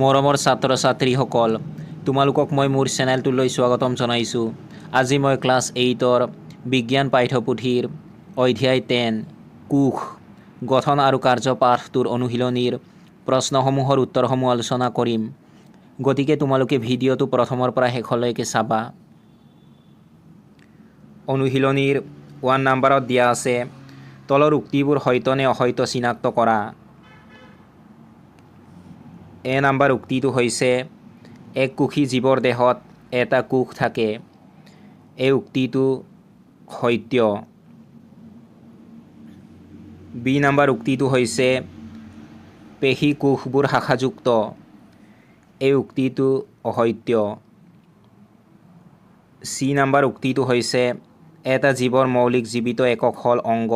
মৰমৰ ছাত্ৰ ছাত্ৰীসকল, তোমালোকক মই মোৰ চেনেলটোলৈ স্বাগতম জনাইছোঁ। আজি মই ক্লাছ 8ৰ বিজ্ঞান পাঠ্যপুথিৰ অধ্যায় 10 কোষ গঠন আৰু কাৰ্যপাঠটোৰ অনুশীলনীৰ প্ৰশ্নসমূহৰ উত্তৰসমূহ আলোচনা কৰিম। গতিকে তোমালোকে ভিডিঅ'টো প্ৰথমৰ পৰা শেষলৈকে চাবা। অনুশীলনীৰ 1 নম্বৰত দিয়া আছে তলৰ উক্তিবোৰ সত্য নে অসত্য চিনাক্ত কৰা। এ নম্বৰ উক্তিটো হৈছে এককোষী জীৱৰ দেহত এটা কোষ থাকে। এই উক্তিটো সত্য। বি নম্বৰ উক্তিটো হৈছে পেশী কোষবোৰ শাখাযুক্ত। এই উক্তিটো অসত্য। চি নম্বৰ উক্তিটো হৈছে এটা জীৱৰ মৌলিক জীৱিত একক হ'ল অংগ।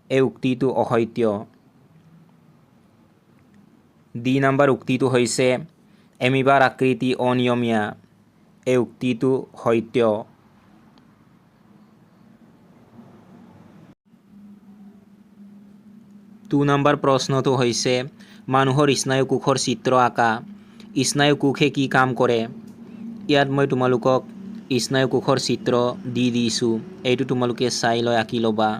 এই উক্তিটো অসত্য। ডি নম্বৰ উক্তিটো হৈছে এমিবাৰ আকৃতি অনিয়মীয়া। এই উক্তিটো সত্য। 2 নম্বৰ প্ৰশ্নটো হৈছে মানুহৰ স্নায়ুকোষৰ চিত্ৰ আঁকা। স্নায়ুকোষে কি কাম কৰে? ইয়াত মই তোমালোকক স্নায়ুকোষৰ চিত্ৰ দি দিছোঁ। এইটো তোমালোকে চাই লৈ আঁকি ল'বা।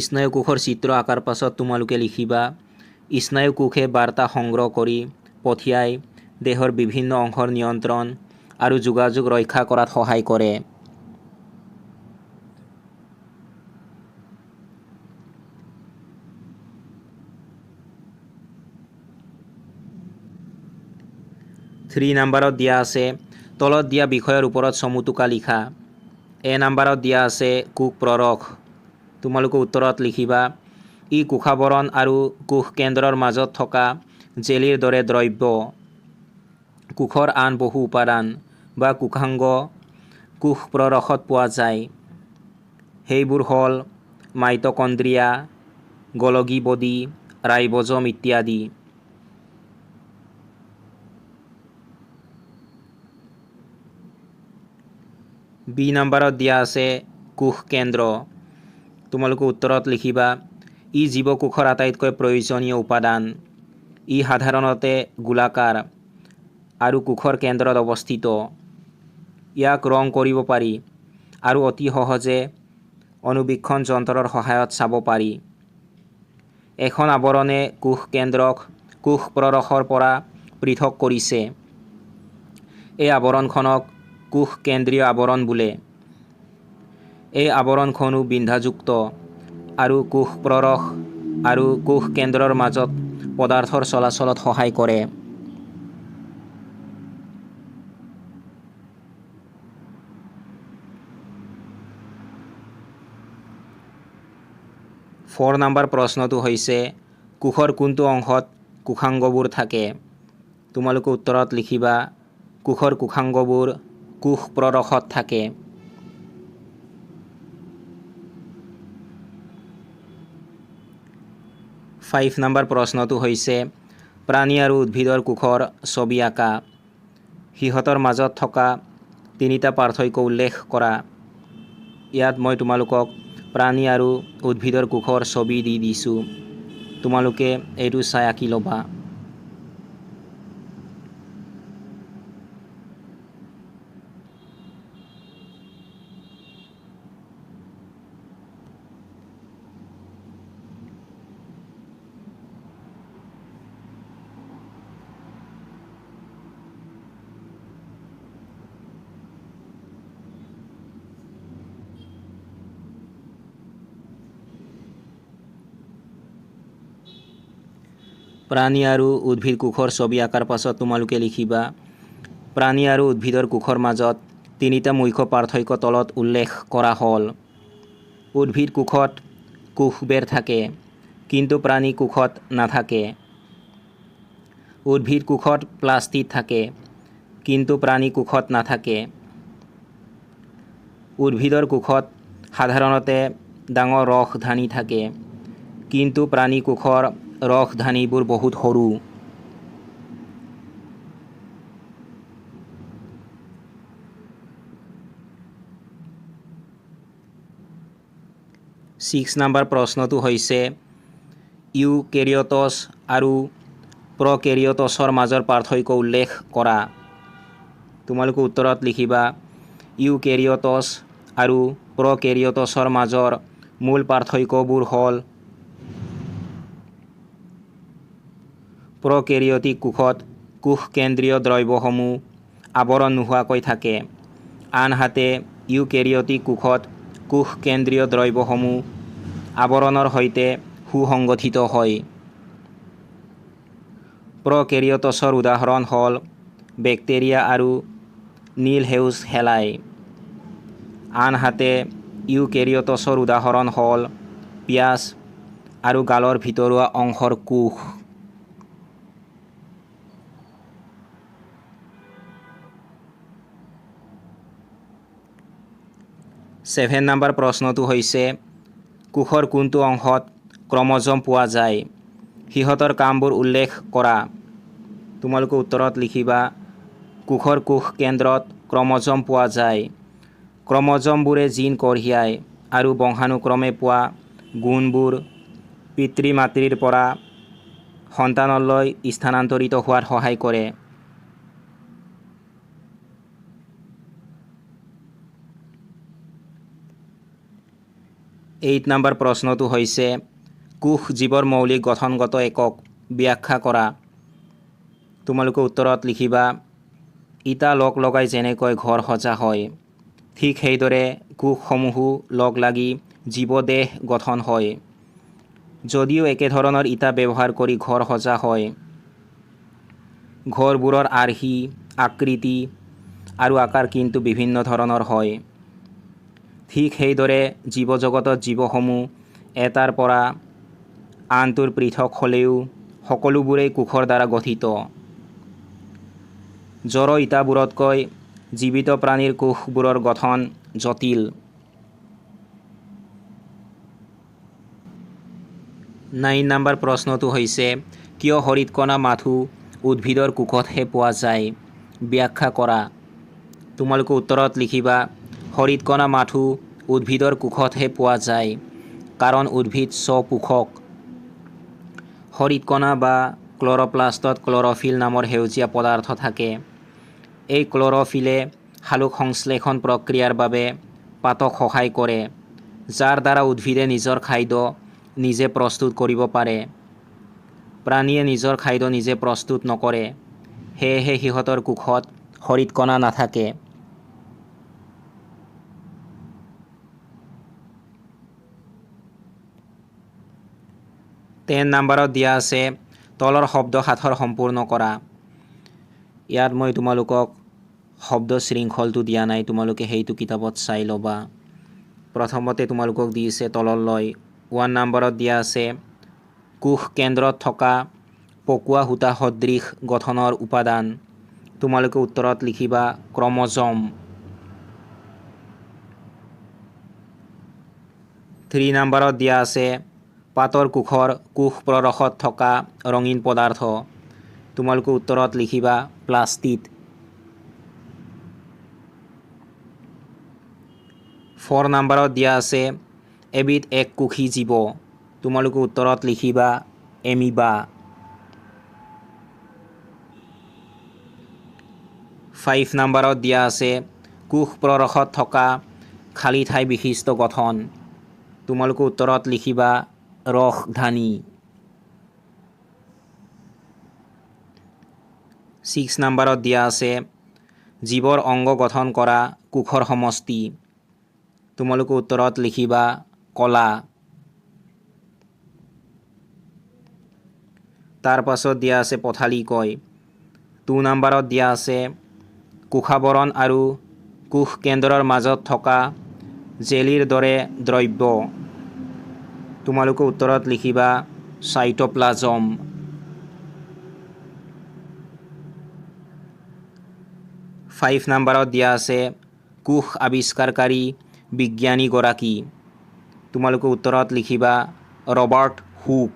স্নায়ুকোষৰ চিত্ৰ আঁকাৰ পাছত তোমালোকে লিখিবা স্নায়ুকোষে বাৰ্তা সংগ্ৰহ কৰি পঠিয়াই দেহৰ বিভিন্ন অংশৰ নিয়ন্ত্ৰণ আৰু যোগাযোগ ৰক্ষা কৰাত সহায় কৰে। থ্ৰী নম্বৰত দিয়া আছে তলত দিয়া বিষয়ৰ ওপৰত চমুটোকা লিখা। এ নম্বৰত দিয়া আছে কোষ প্ৰৰশ। তোমালোকে উত্তৰত লিখিবা ই কোষাবৰণ আৰু কোষ কেন্দ্ৰৰ মাজত থকা জেলিৰ দৰে দ্ৰব্য। কোষৰ আন বহু উপাদান বা কোষাংগ কোষ প্ৰৰশত পোৱা যায়। সেইবোৰ হ'ল মাইটকণ্ড্ৰিয়া, গলগী বডি, ৰাইব'জম ইত্যাদি। বি নম্বৰত দিয়া আছে কোষ কেন্দ্ৰ। তোমালোকে উত্তৰত লিখিবা ই জীৱকোষৰ আটাইতকৈ প্ৰয়োজনীয় উপাদান। ই সাধাৰণতে গোলাকাৰ আৰু কোষৰ কেন্দ্ৰত অৱস্থিত। ইয়াক ৰং কৰিব পাৰি আৰু অতি সহজে অনুবীক্ষণ যন্ত্ৰৰ সহায়ত চাব পাৰি। এখন আৱৰণে কোষ কেন্দ্ৰক কোষ প্ৰৰশৰ পৰা পৃথক কৰিছে। এই আৱৰণখনক কোষ কেন্দ্ৰীয় আৱৰণ বোলে। এই আৱৰণখনো বিন্ধাযুক্ত আৰু কোষ প্ৰৰশ আৰু কোষ কেন্দ্ৰৰ মাজত পদাৰ্থৰ চলাচলত সহায় কৰে। ফ'ৰ নম্বৰ প্ৰশ্নটো হৈছে কোষৰ কোনটো অংশত কোষাংগবোৰ থাকে? তোমালোকে উত্তৰত লিখিবা কোষৰ কোষাংগবোৰ কোষ প্ৰৰশত থাকে। ফাইভ নম্বৰ প্ৰশ্নটো হৈছে প্ৰাণী আৰু উদ্ভিদৰ কোষৰ ছবি আঁকা। সিহঁতৰ মাজত থকা তিনিটা পাৰ্থক্য উল্লেখ কৰা। ইয়াত মই তোমালোকক প্ৰাণী আৰু উদ্ভিদৰ কোষৰ ছবি দি দিছোঁ। তোমালোকে এইটো চাই আঁকি ল'বা। প্ৰাণী আৰু উদ্ভিদ কোষৰ ছবি আঁকাৰ পাছত তোমালোকে লিখিবা প্ৰাণী আৰু উদ্ভিদৰ কোষৰ মাজত তিনিটা মুখ্য পাৰ্থক্য তলত উল্লেখ কৰা হ'ল। উদ্ভিদ কোষত কোষবেৰ থাকে কিন্তু প্ৰাণী কোষত নাথাকে। উদ্ভিদ কোষত প্লাষ্টিড থাকে কিন্তু প্ৰাণী কোষত নাথাকে। উদ্ভিদৰ কোষত সাধাৰণতে ডাঙৰ ৰসধানী থাকে কিন্তু প্ৰাণী কোষৰ ৰসধানীবোৰ বহুত সৰু। ছিক্স নম্বৰ প্ৰশ্নটো হৈছে ইউকেৰিঅটছ আৰু প্ৰকেৰিঅটছৰ মাজৰ পাৰ্থক্য উল্লেখ কৰা। তোমালোকে উত্তৰত লিখিবা ইউকেৰিঅটছ আৰু প্ৰকেৰিঅটছৰ মাজৰ মূল পাৰ্থক্যবোৰ হ'ল প্ৰকেৰিঅটিক কোষত কোষকেন্দ্ৰীয় দ্ৰব্যসমূহ আৱৰণ নোহোৱাকৈ থাকে, আনহাতে ইউকেৰিঅটিক কোষত কোষকেন্দ্ৰীয় দ্ৰব্যসমূহ আৱৰণৰ সৈতে সুসংগঠিত হয়। প্ৰকেৰিঅটছৰ উদাহৰণ হ'ল বেক্টেৰিয়া আৰু নীল সেউজ শেলাই, আনহাতে ইউকেৰিঅটছৰ উদাহৰণ হ'ল পিঁয়াজ আৰু গালৰ ভিতৰুৱা অংশৰ কোষ। ছেভেন নম্বৰ প্ৰশ্নটো হৈছে কোষৰ কোনটো অংশত ক্ৰমজম পোৱা যায়, সিহঁতৰ কামবোৰ উল্লেখ কৰা। তোমালোকে উত্তৰত লিখিবা কোষৰ কোষ কেন্দ্ৰত ক্ৰমজম পোৱা যায়। ক্ৰমজমবোৰে জিন কঢ়িয়ায় আৰু বংশানুক্ৰমে পোৱা গুণবোৰ পিতৃ মাতৃৰ পৰা সন্তানলৈ স্থানান্তৰিত হোৱাত সহায় কৰে। এইট নম্বৰ প্ৰশ্নটো হৈছে কোষ জীৱৰ মৌলিক গঠনগত একক ব্যাখ্যা কৰা। তোমালোকে উত্তৰত লিখিবা ইটা লগ লগাই যেনেকৈ ঘৰ সজা হয়, ঠিক সেইদৰে কোষসমূহো লগ লাগি জীৱদেহ গঠন হয়। যদিও একেধৰণৰ ইটা ব্যৱহাৰ কৰি ঘৰ সজা হয়, ঘৰবোৰৰ আৰ্হি, আকৃতি আৰু আকাৰ কিন্তু বিভিন্ন ধৰণৰ হয়। ঠিক সেইদৰে জীৱজগতত জীৱসমূহ এটাৰ পৰা আনটোৰ পৃথক হ'লেও সকলোবোৰেই কোষৰ দ্বাৰা গঠিত। জড় ইটাবোৰতকৈ জীৱিত প্ৰাণীৰ কোষবোৰৰ গঠন জটিল। নাইন নম্বৰ প্ৰশ্নটো হৈছে কিয় হৰিতকণা মাথো উদ্ভিদৰ কোষতহে পোৱা যায়, ব্যাখ্যা কৰা। তোমালোকে উত্তৰত লিখিবা হৰিতকণা মাথো উদ্ভিদৰ কোষতহে পোৱা যায় কাৰণ উদ্ভিদ স্বপোষক। হৰিতকণা বা ক্লৰ'প্লাষ্টত ক্লৰ'ফিল নামৰ সেউজীয়া পদাৰ্থ থাকে। এই ক্লৰ'ফিলে সালোক সংশ্লেষণ প্ৰক্ৰিয়াৰ বাবে পাতক সহায় কৰে, যাৰ দ্বাৰা উদ্ভিদে নিজৰ খাদ্য নিজে প্ৰস্তুত কৰিব পাৰে। প্ৰাণীয়ে নিজৰ খাদ্য নিজে প্ৰস্তুত নকৰে, সেয়েহে সিহঁতৰ কোষত হৰিতকণা নাথাকে। টেন নম্বৰত দিয়া আছে তলৰ শব্দ সাথৰ সম্পূৰ্ণ কৰা। ইয়াত মই তোমালোকক শব্দ শৃংখলটো দিয়া নাই, তোমালোকে সেইটো কিতাপত চাই ল'বা। প্ৰথমতে তোমালোকক দিছে তললৈ 1 নম্বৰত দিয়া আছে কোষ কেন্দ্ৰত থকা পকোৱা সূতা সদৃশ গঠনৰ উপাদান। তোমালোকে উত্তৰত লিখিবা ক্ৰমজম। 3 নম্বৰত দিয়া আছে পাতৰ কোষৰ কোষ প্ৰৰসত থকা ৰঙীন পদাৰ্থ। তোমালোকে উত্তৰত লিখিবা প্লাষ্টিড। 4 নম্বৰত দিয়া আছে এবিধ এককোষী জীৱ। তোমালোকে উত্তৰত লিখিবা এমিবা। 5 নম্বৰত দিয়া আছে কোষ প্ৰৰসত থকা খালী ঠাই বিশিষ্ট গঠন। তোমালোকে উত্তৰত লিখিবা ৰসধানী। 6 নম্বৰত দিয়া আছে জীৱৰ অংগ গঠন কৰা কোষৰ সমষ্টি। তোমালোকে উত্তৰত লিখিবা কলা। তাৰ পাছত দিয়া আছে পথালি কয়। 2 নম্বৰত দিয়া আছে কোষাবৰণ আৰু কোষ কেন্দ্ৰৰ মাজত থকা জেলিৰ দৰে দ্ৰব্য। তোমালোকে উত্তৰত লিখিবা চাইটোপ্লাজম। 5 নম্বৰত দিয়া আছে কোষ আৱিষ্কাৰকাৰী বিজ্ঞানীগৰাকী। তোমালোকে উত্তৰত লিখিবা ৰবাৰ্ট হুক।